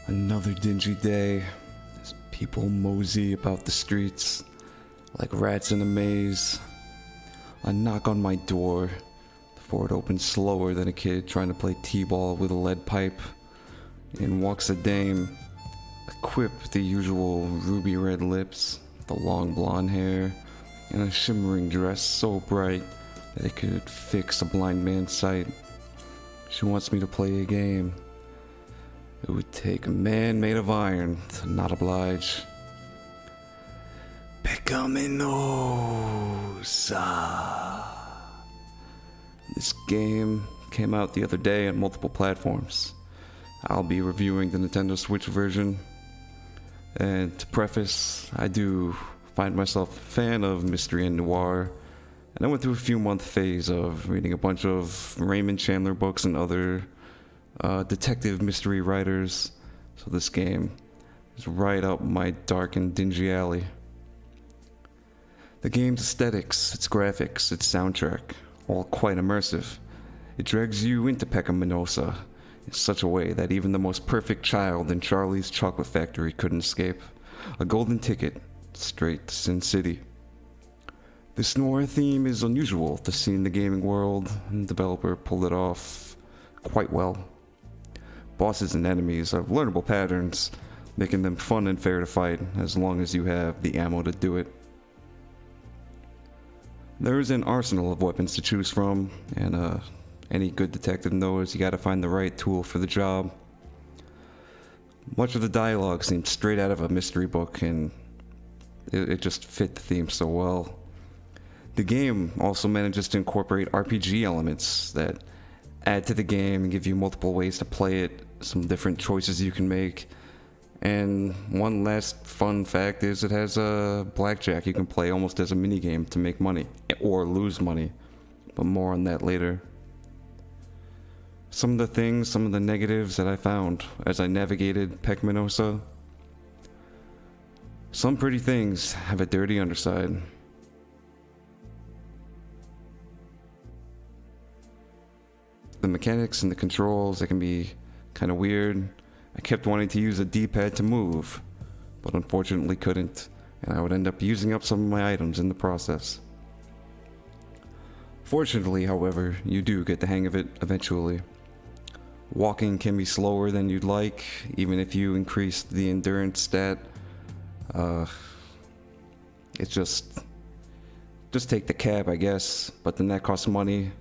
Another dingy day as people mosey about the streets like rats in a maze. A knock on my door. The door opens slower than a kid trying to play t-ball with a lead pipe. In walks a dame, equipped with the usual ruby red lips, the long blonde hair, and a shimmering dress so bright that it could fix a blind man's sight. She wants me to play a game. It would take a man made of iron to not oblige. Pecaminosa. This game came out the other day on multiple platforms. I'll be reviewing the Nintendo Switch version. And to preface, I do find myself a fan of mystery and noir. And I went through a few month phase of reading a bunch of Raymond Chandler books and other detective mystery writers, so this game is right up my dark and dingy alley. The game's aesthetics, its graphics, its soundtrack, all quite immersive. It drags you into Pecaminosa in such a way that even the most perfect child in Charlie's Chocolate Factory couldn't escape. A golden ticket straight to Sin City. This noir theme is unusual to see in the gaming world, and the developer pulled it off quite well. Bosses and enemies have learnable patterns, making them fun and fair to fight as long as you have the ammo to do it. There is an arsenal of weapons to choose from, and any good detective knows you gotta find the right tool for the job. Much of the dialogue seems straight out of a mystery book, and it just fit the theme so well. The game also manages to incorporate RPG elements that add to the game and give you multiple ways to play it, some different choices you can make. And one last fun fact is it has a blackjack you can play almost as a minigame to make money, or lose money, but more on that later. Some of the negatives that I found as I navigated Pecaminosa. Some pretty things have a dirty underside. The mechanics and the controls, they can be kind of weird. I kept wanting to use a D-pad to move, but unfortunately couldn't, and I would end up using up some of my items in the process. Fortunately, however, you do get the hang of it eventually. Walking can be slower than you'd like, even if you increase the endurance stat. It's just take the cab, I guess, but then that costs money.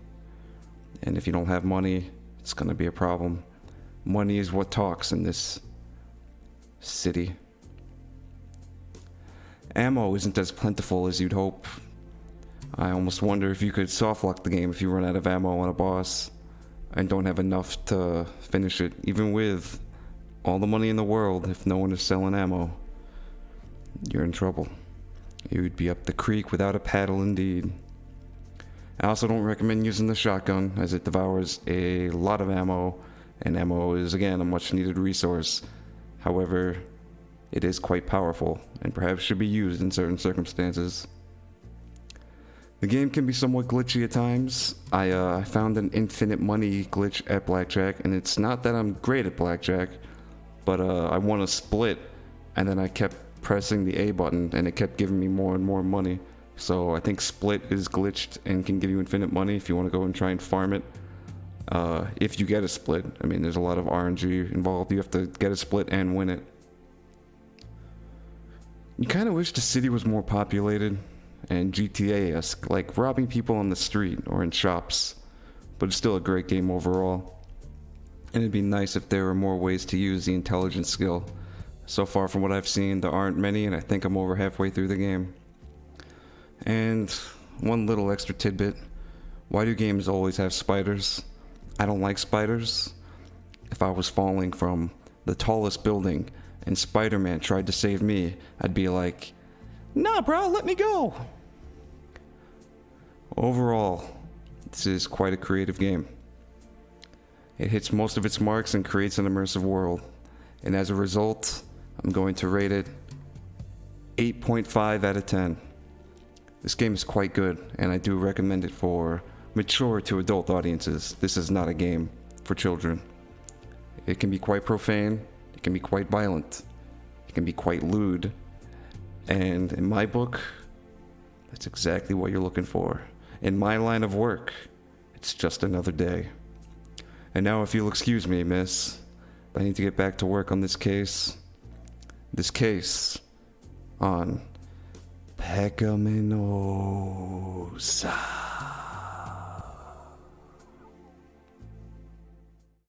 And if you don't have money, it's gonna be a problem. Money is what talks in this city. Ammo isn't as plentiful as you'd hope. I almost wonder if you could softlock the game if you run out of ammo on a boss and don't have enough to finish it, even with all the money in the world. If no one is selling ammo, you're in trouble. You'd be up the creek without a paddle indeed. I also don't recommend using the shotgun, as it devours a lot of ammo, and ammo is, again, a much needed resource. However, it is quite powerful, and perhaps should be used in certain circumstances. The game can be somewhat glitchy at times. I found an infinite money glitch at blackjack, and it's not that I'm great at blackjack, but I won a split, and then I kept pressing the A button, and it kept giving me more and more money. So I think split is glitched and can give you infinite money if you want to go and try and farm it. If you get a split, I mean, there's a lot of RNG involved. You have to get a split and win it. You kind of wish the city was more populated and GTA-esque, like robbing people on the street or in shops, but it's still a great game overall. And it'd be nice if there were more ways to use the intelligence skill. So far from what I've seen, there aren't many, and I think I'm over halfway through the game. And one little extra tidbit: why do games always have spiders? I don't like spiders. If I was falling from the tallest building and Spider-Man tried to save me, I'd be like, "Nah, bro, let me go." Overall, this is quite a creative game. It hits most of its marks and creates an immersive world. And as a result, I'm going to rate it 8.5 out of 10. This game is quite good, and I do recommend it for mature to adult audiences. This is not a game for children. It can be quite profane, It can be quite violent. It can be quite lewd. And in my book, that's exactly what you're looking for. In my line of work, it's just another day. And now if you'll excuse me, miss, I need to get back to work on this case. This case on Pecaminosa.